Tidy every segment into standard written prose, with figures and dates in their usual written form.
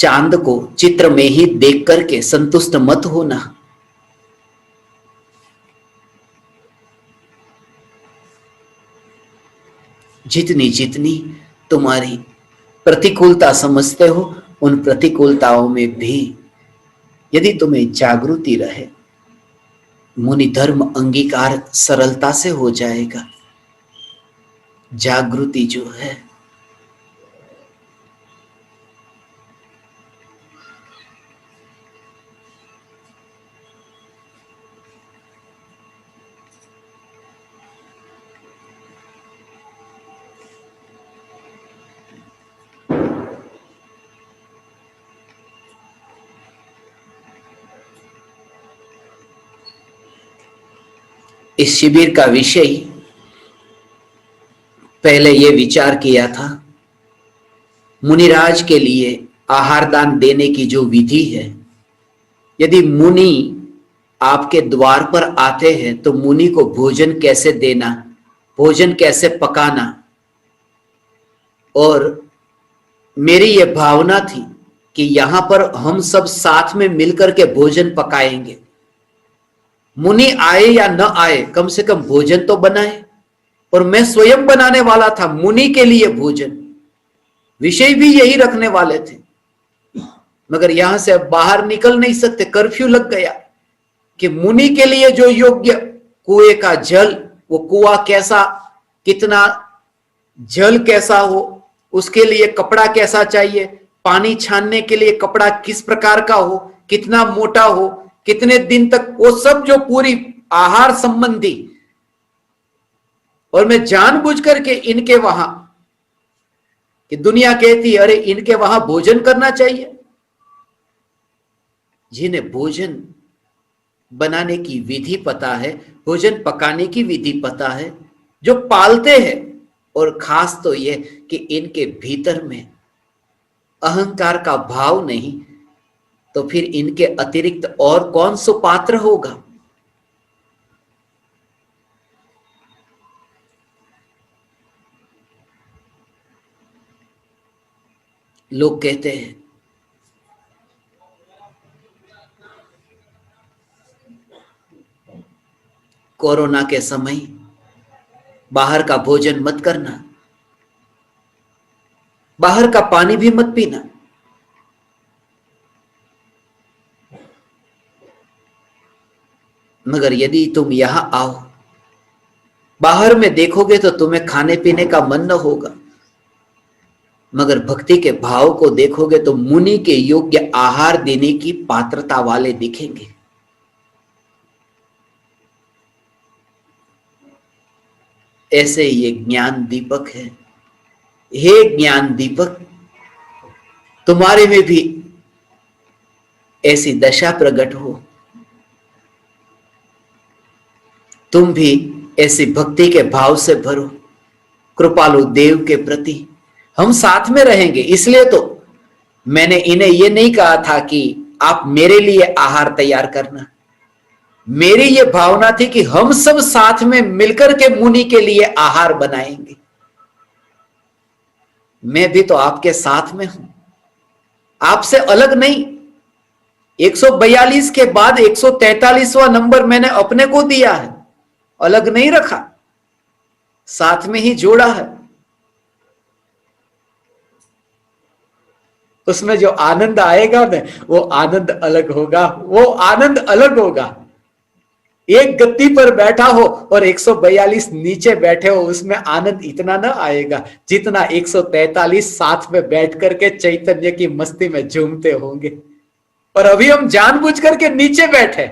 चांद को चित्र में ही देख करके संतुष्ट मत होना। जितनी जितनी तुम्हारी प्रतिकूलता समझते हो, उन प्रतिकूलताओं में भी यदि तुम्हें जागृति रहे, मुनि धर्म अंगीकार सरलता से हो जाएगा। जागृति जो है इस शिविर का विषय पहले यह विचार किया था, मुनिराज के लिए आहार दान देने की जो विधि है, यदि मुनि आपके द्वार पर आते हैं तो मुनि को भोजन कैसे देना, भोजन कैसे पकाना। और मेरी यह भावना थी कि यहां पर हम सब साथ में मिलकर के भोजन पकाएंगे। मुनि आए या न आए, कम से कम भोजन तो बनाए। और मैं स्वयं बनाने वाला था मुनि के लिए भोजन, विषय भी यही रखने वाले थे। मगर यहां से अब बाहर निकल नहीं सकते, कर्फ्यू लग गया कि मुनि के लिए जो योग्य कुएं का जल, वो कुआं कैसा, कितना जल कैसा हो, उसके लिए कपड़ा कैसा चाहिए, पानी छानने के लिए कपड़ा किस प्रकार का हो, कितना मोटा हो, कितने दिन तक, वो सब जो पूरी आहार संबंधी। और मैं जानबूझ करके इनके वहां, कि दुनिया कहती है अरे इनके वहां भोजन करना चाहिए, जिन्हें भोजन बनाने की विधि पता है, भोजन पकाने की विधि पता है, जो पालते हैं। और खास तो यह कि इनके भीतर में अहंकार का भाव नहीं, तो फिर इनके अतिरिक्त और कौन सुपात्र होगा। लोग कहते हैं कोरोना के समय बाहर का भोजन मत करना, बाहर का पानी भी मत पीना। मगर यदि तुम यहां आओ, बाहर में देखोगे तो तुम्हें खाने पीने का मन न होगा, मगर भक्ति के भाव को देखोगे तो मुनि के योग्य आहार देने की पात्रता वाले दिखेंगे। ऐसे ये ज्ञान दीपक है। हे ज्ञान दीपक, तुम्हारे में भी ऐसी दशा प्रकट हो, तुम भी ऐसी भक्ति के भाव से भरो। कृपालु देव के प्रति हम साथ में रहेंगे, इसलिए तो मैंने इन्हें यह नहीं कहा था कि आप मेरे लिए आहार तैयार करना। मेरी यह भावना थी कि हम सब साथ में मिलकर के मुनि के लिए आहार बनाएंगे। मैं भी तो आपके साथ में हूं, आपसे अलग नहीं। 142 के बाद 143वां नंबर मैंने अपने को दिया है, अलग नहीं रखा, साथ में ही जोड़ा है। उसमें जो आनंद आएगा ना, वो आनंद अलग होगा, वो आनंद अलग होगा। एक गद्दी पर बैठा हो और 142 नीचे बैठे हो, उसमें आनंद इतना ना आएगा जितना 143 साथ में बैठ करके चैतन्य की मस्ती में झूमते होंगे। और अभी हम जानबूझ करके नीचे बैठे,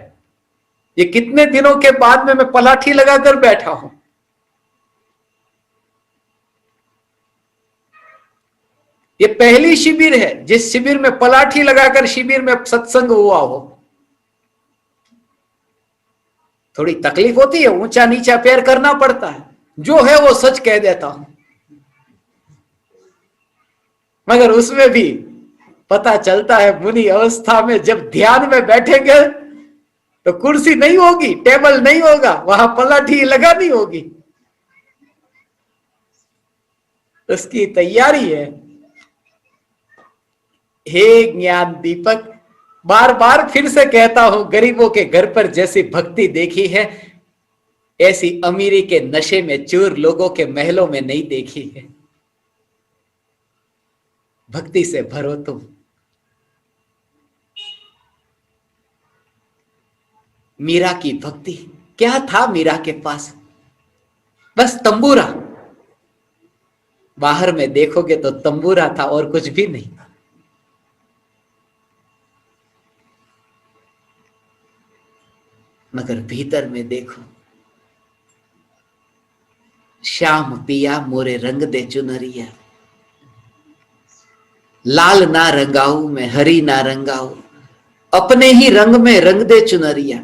ये कितने दिनों के बाद में मैं पलाठी लगाकर बैठा हूं। ये पहली शिविर है जिस शिविर में पलाठी लगाकर शिविर में सत्संग हुआ हो। थोड़ी तकलीफ होती है, ऊंचा नीचा पैर करना पड़ता है, जो है वो सच कह देता हूं। मगर उसमें भी पता चलता है मुनि अवस्था में जब ध्यान में बैठेंगे तो कुर्सी नहीं होगी, टेबल नहीं होगा, वहां पलाठी लगानी होगी। उसकी तैयारी है। हे ज्ञान दीपक, बार बार फिर से कहता हूं, गरीबों के घर पर जैसी भक्ति देखी है, ऐसी अमीरी के नशे में चूर लोगों के महलों में नहीं देखी है। भक्ति से भरो तुम। मीरा की भक्ति, क्या था मीरा के पास? बस तंबूरा। बाहर में देखोगे तो तंबूरा था और कुछ भी नहीं। मगर भीतर में देखो, श्याम पिया मोरे रंग दे चुनरिया, लाल ना रंगाऊ मैं हरी ना रंगाऊ, अपने ही रंग में रंग दे चुनरिया,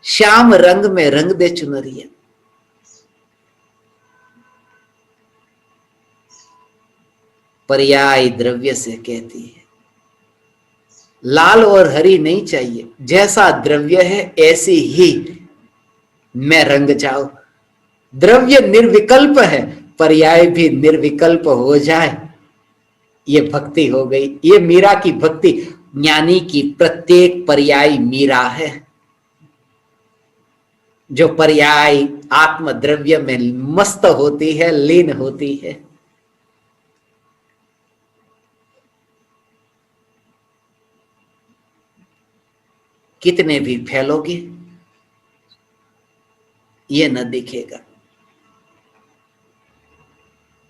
श्याम रंग में रंग दे चुनरिया। पर्याय द्रव्य से कहती है, लाल और हरी नहीं चाहिए, जैसा द्रव्य है ऐसी ही मैं रंग जाऊं। द्रव्य निर्विकल्प है, पर्याय भी निर्विकल्प हो जाए, ये भक्ति हो गई। ये मीरा की भक्ति। ज्ञानी की प्रत्येक पर्याय मीरा है। जो पर्याय आत्म द्रव्य में मस्त होती है, लीन होती है। कितने भी फैलोगे ये न दिखेगा।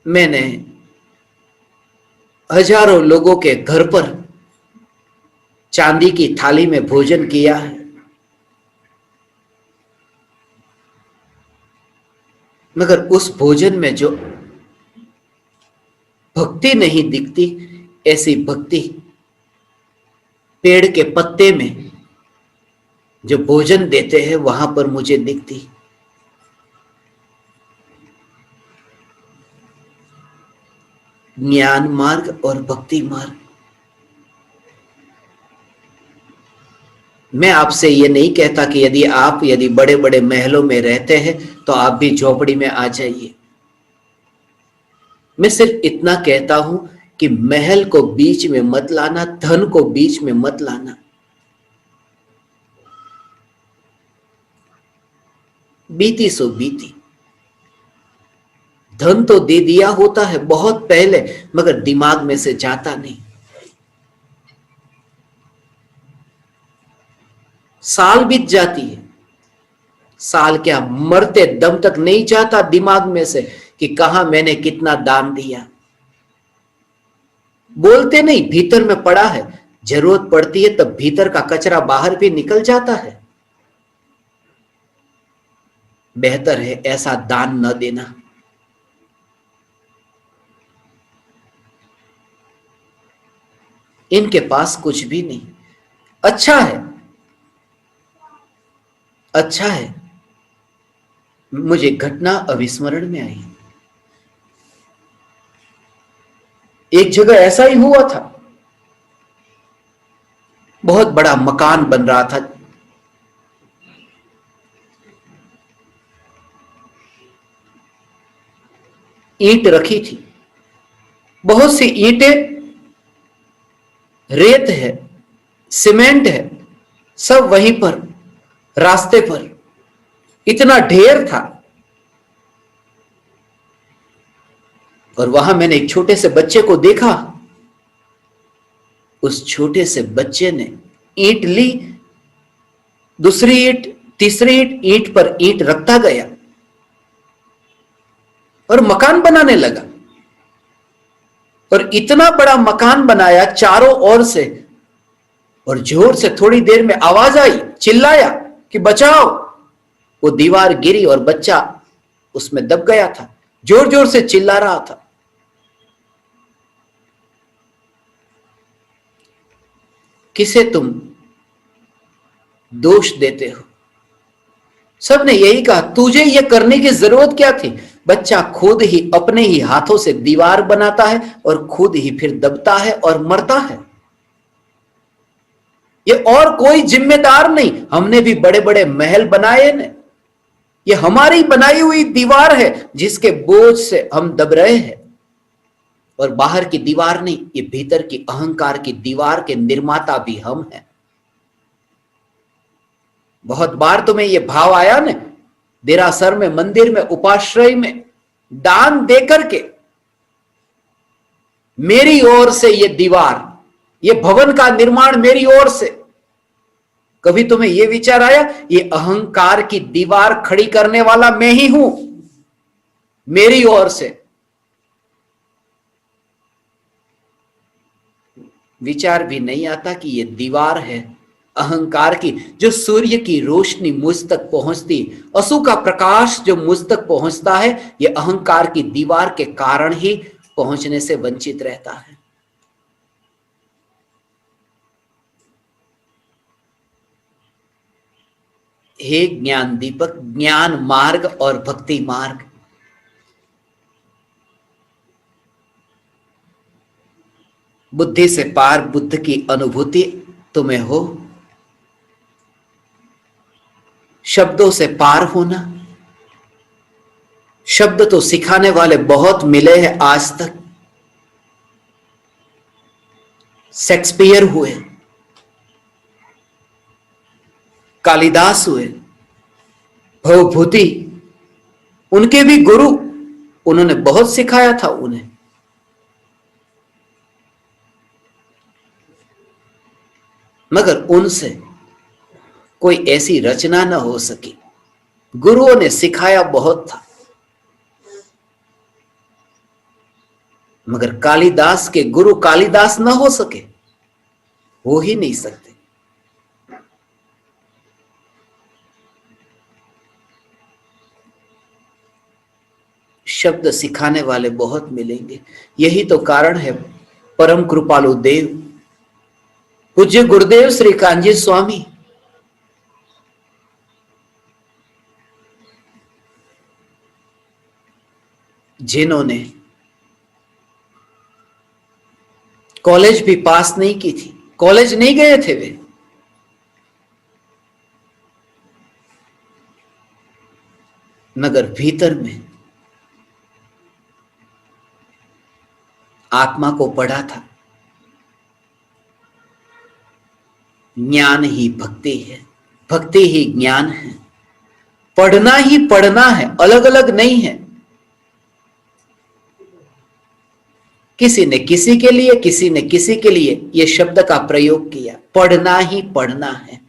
मैंने हजारों लोगों के घर पर चांदी की थाली में भोजन किया है, मगर उस भोजन में जो भक्ति नहीं दिखती, ऐसी भक्ति पेड़ के पत्ते में जो भोजन देते हैं वहां पर मुझे दिखती। ज्ञान मार्ग और भक्ति मार्ग। मैं आपसे ये नहीं कहता कि यदि बड़े बड़े महलों में रहते हैं तो आप भी झोपड़ी में आ जाइए। मैं सिर्फ इतना कहता हूं कि महल को बीच में मत लाना, धन को बीच में मत लाना। बीती सो बीती। धन तो दे दिया होता है बहुत पहले, मगर दिमाग में से जाता नहीं। साल बीत जाती है, साल क्या मरते दम तक नहीं जाता दिमाग में से कि कहां मैंने कितना दान दिया। बोलते नहीं, भीतर में पड़ा है। जरूरत पड़ती है तब भीतर का कचरा बाहर भी निकल जाता है। बेहतर है ऐसा दान न देना। इनके पास कुछ भी नहीं। अच्छा है, अच्छा है। मुझे घटना अविस्मरण में आई। एक जगह ऐसा ही हुआ था। बहुत बड़ा मकान बन रहा था। ईंट रखी थी, बहुत सी ईंटें, रेत है, सीमेंट है, सब वहीं पर रास्ते पर इतना ढेर था। और वहां मैंने एक छोटे से बच्चे को देखा। उस छोटे से बच्चे ने ईंट ली, दूसरी ईंट, तीसरी ईंट, ईंट पर ईंट रखता गया और मकान बनाने लगा। और इतना बड़ा मकान बनाया चारों ओर से, और जोर से थोड़ी देर में आवाज आई, चिल्लाया कि बचाओ। वो दीवार गिरी और बच्चा उसमें दब गया था। जोर जोर से चिल्ला रहा था। किसे तुम दोष देते हो? सबने यही कहा, तुझे यह करने की जरूरत क्या थी? बच्चा खुद ही अपने ही हाथों से दीवार बनाता है और खुद ही फिर दबता है और मरता है। ये और कोई जिम्मेदार नहीं। हमने भी बड़े बड़े महल बनाए ने, ये हमारी बनाई हुई दीवार है जिसके बोझ से हम दब रहे हैं। और बाहर की दीवार नहीं, ये भीतर की अहंकार की दीवार के निर्माता भी हम हैं। बहुत बार तुम्हें ये भाव आया ना, देरासर में, मंदिर में, उपाश्रय में दान देकर के, मेरी ओर से ये दीवार, ये भवन का निर्माण मेरी ओर से। कभी तुम्हें यह विचार आया ये अहंकार की दीवार खड़ी करने वाला मैं ही हूं, मेरी ओर से? विचार भी नहीं आता कि ये दीवार है अहंकार की, जो सूर्य की रोशनी मुझ तक पहुंचती, असु का प्रकाश जो मुझ तक पहुंचता है, ये अहंकार की दीवार के कारण ही पहुंचने से वंचित रहता है। हे ज्ञान दीपक, ज्ञान मार्ग और भक्ति मार्ग, बुद्धि से पार बुद्ध की अनुभूति तुम्हें हो, शब्दों से पार होना। शब्द तो सिखाने वाले बहुत मिले हैं आज तक। शेक्सपियर हुए, कालिदास हुए, भवभूति, उनके भी गुरु, उन्होंने बहुत सिखाया था उन्हें। मगर उनसे कोई ऐसी रचना न हो सकी। गुरुओं ने सिखाया बहुत था, मगर कालिदास के गुरु कालिदास न हो सके, हो ही नहीं सकते। शब्द सिखाने वाले बहुत मिलेंगे, यही तो कारण है परम कृपालु देव पूज्य गुरुदेव श्री कांजी स्वामी जिन्होंने कॉलेज भी पास नहीं की थी, कॉलेज नहीं गए थे वे, मगर भीतर में आत्मा को पढ़ा था। ज्ञान ही भक्ति है, भक्ति ही ज्ञान है, पढ़ना ही पढ़ना है, अलग अलग नहीं है। किसी ने किसी के लिए, किसी ने किसी के लिए यह शब्द का प्रयोग किया, पढ़ना ही पढ़ना है।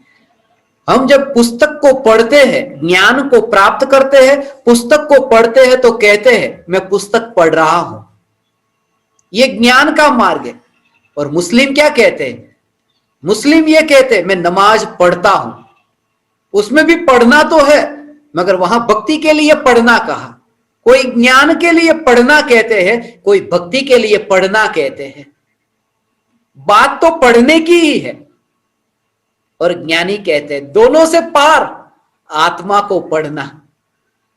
हम जब पुस्तक को पढ़ते हैं, ज्ञान को प्राप्त करते हैं, पुस्तक को पढ़ते हैं तो कहते हैं मैं पुस्तक पढ़ रहा हूं, यह ज्ञान का मार्ग है। और मुस्लिम क्या कहते हैं? मुस्लिम यह कहते हैं मैं नमाज पढ़ता हूं, उसमें भी पढ़ना तो है, मगर वहां भक्ति के लिए पढ़ना कहा। कोई ज्ञान के लिए पढ़ना कहते हैं, कोई भक्ति के लिए पढ़ना कहते हैं। बात तो पढ़ने की ही है। और ज्ञानी कहते हैं दोनों से पार, आत्मा को पढ़ना,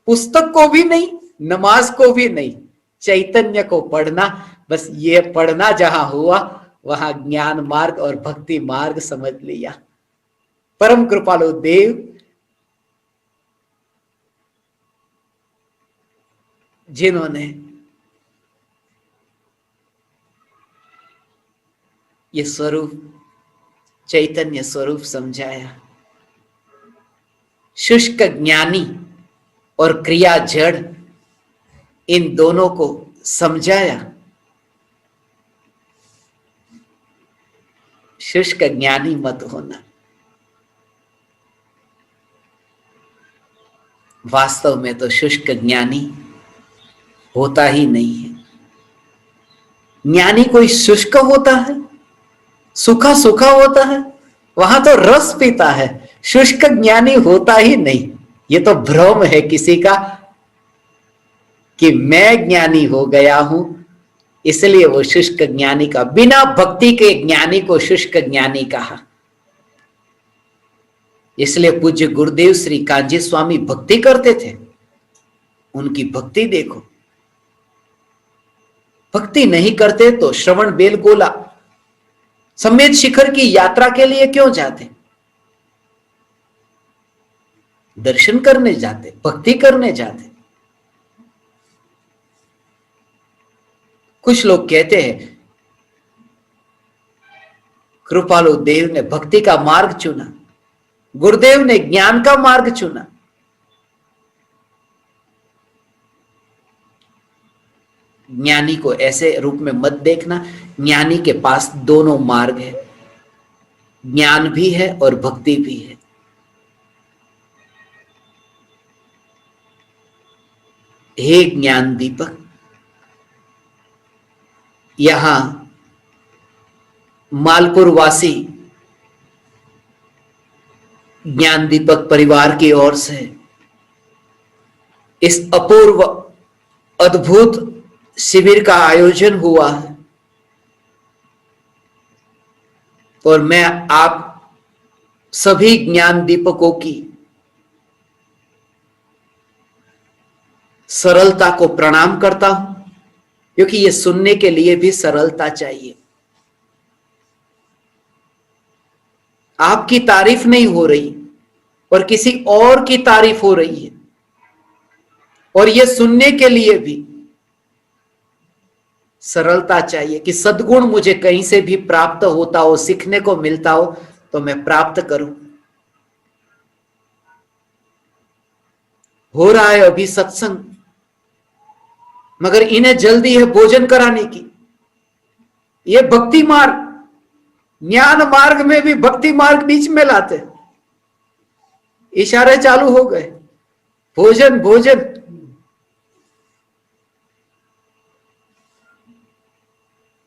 पुस्तक को भी नहीं, नमाज को भी नहीं, चैतन्य को पढ़ना। बस ये पढ़ना जहां हुआ वहां ज्ञान मार्ग और भक्ति मार्ग समझ लिया। परम कृपालु देव जिन्होंने ये स्वरूप, चैतन्य स्वरूप समझाया, शुष्क ज्ञानी और क्रिया जड़, इन दोनों को समझाया। शुष्क ज्ञानी मत होना। वास्तव में तो शुष्क ज्ञानी होता ही नहीं है। ज्ञानी कोई शुष्क होता है? सूखा सूखा होता है, वहां तो रस पीता है। शुष्क ज्ञानी होता ही नहीं। ये तो भ्रम है किसी का कि मैं ज्ञानी हो गया हूं, इसलिए वो शुष्क ज्ञानी का, बिना भक्ति के ज्ञानी को शुष्क ज्ञानी कहा। इसलिए पूज्य गुरुदेव श्री कांजी स्वामी भक्ति करते थे। उनकी भक्ति देखो। भक्ति नहीं करते तो श्रवण बेलगोला समेत शिखर की यात्रा के लिए क्यों जाते? दर्शन करने जाते, भक्ति करने जाते। कुछ लोग कहते हैं कृपालु देव ने भक्ति का मार्ग चुना, गुरुदेव ने ज्ञान का मार्ग चुना। ज्ञानी को ऐसे रूप में मत देखना। ज्ञानी के पास दोनों मार्ग है, ज्ञान भी है और भक्ति भी है। हे ज्ञान दीपक, यहां मालपुर वासी ज्ञान दीपक परिवार की ओर से इस अपूर्व अद्भुत शिविर का आयोजन हुआ है और मैं आप सभी ज्ञान दीपकों की सरलता को प्रणाम करता हूं, क्योंकि ये सुनने के लिए भी सरलता चाहिए। आपकी तारीफ नहीं हो रही और किसी और की तारीफ हो रही है, और ये सुनने के लिए भी सरलता चाहिए कि सद्गुण मुझे कहीं से भी प्राप्त होता हो, सीखने को मिलता हो तो मैं प्राप्त करूं। हो रहा है अभी सत्संग, मगर इन्हें जल्दी है भोजन कराने की। ये भक्ति मार्ग, ज्ञान मार्ग में भी भक्ति मार्ग बीच में लाते, इशारे चालू हो गए, भोजन भोजन।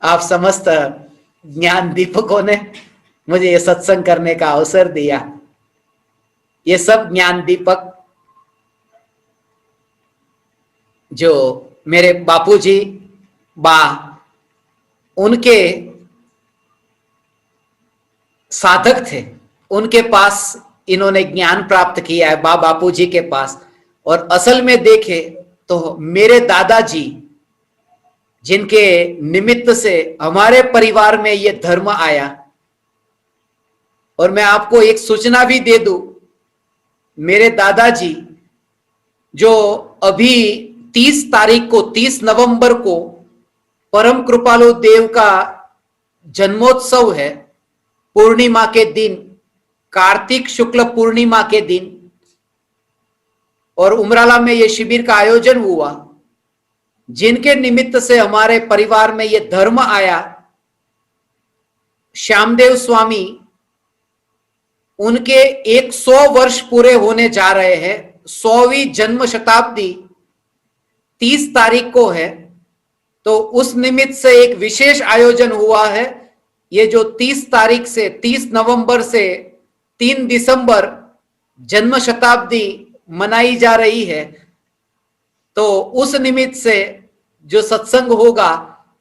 आप समस्त ज्ञान दीपकों ने मुझे ये सत्संग करने का अवसर दिया। ये सब ज्ञान दीपक जो मेरे बापूजी बा उनके साधक थे, उनके पास इन्होंने ज्ञान प्राप्त किया है, बापूजी के पास। और असल में देखे तो मेरे दादाजी, जिनके निमित्त से हमारे परिवार में ये धर्म आया। और मैं आपको एक सूचना भी दे दूं, मेरे दादाजी जो अभी 30 तारीख को 30 नवंबर को परम कृपालु देव का जन्मोत्सव है, पूर्णिमा के दिन, कार्तिक शुक्ल पूर्णिमा के दिन, और उमराला में यह शिविर का आयोजन हुआ, जिनके निमित्त से हमारे परिवार में यह धर्म आया। श्यामदेव स्वामी, उनके 100 वर्ष पूरे होने जा रहे हैं। 100वीं जन्म शताब्दी 30 तारीख को है, तो उस निमित्त से एक विशेष आयोजन हुआ है। ये जो 30 तारीख से 30 नवंबर से 3 दिसंबर जन्म शताब्दी मनाई जा रही है, तो उस निमित्त से जो सत्संग होगा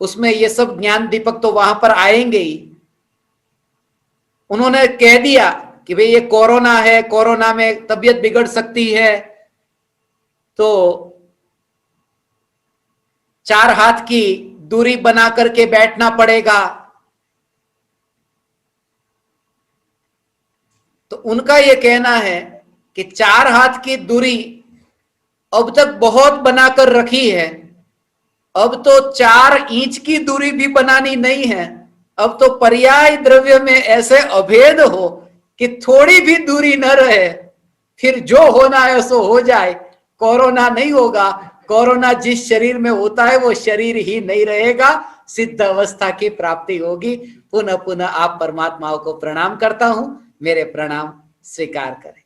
उसमें ये सब ज्ञान दीपक तो वहां पर आएंगे ही। उन्होंने कह दिया कि भाई ये कोरोना है, कोरोना में तबीयत बिगड़ सकती है, तो 4 हाथ की दूरी बना करके बैठना पड़ेगा। तो उनका यह कहना है कि 4 हाथ की दूरी अब तक बहुत बनाकर रखी है, अब तो 4 इंच की दूरी भी बनानी नहीं है। अब तो पर्याय द्रव्य में ऐसे अभेद हो कि थोड़ी भी दूरी न रहे, फिर जो होना है सो हो जाए। कोरोना नहीं होगा, कोरोना जिस शरीर में होता है वो शरीर ही नहीं रहेगा, सिद्ध अवस्था की प्राप्ति होगी। पुनः पुनः आप परमात्माओं को प्रणाम करता हूं, मेरे प्रणाम स्वीकार करें।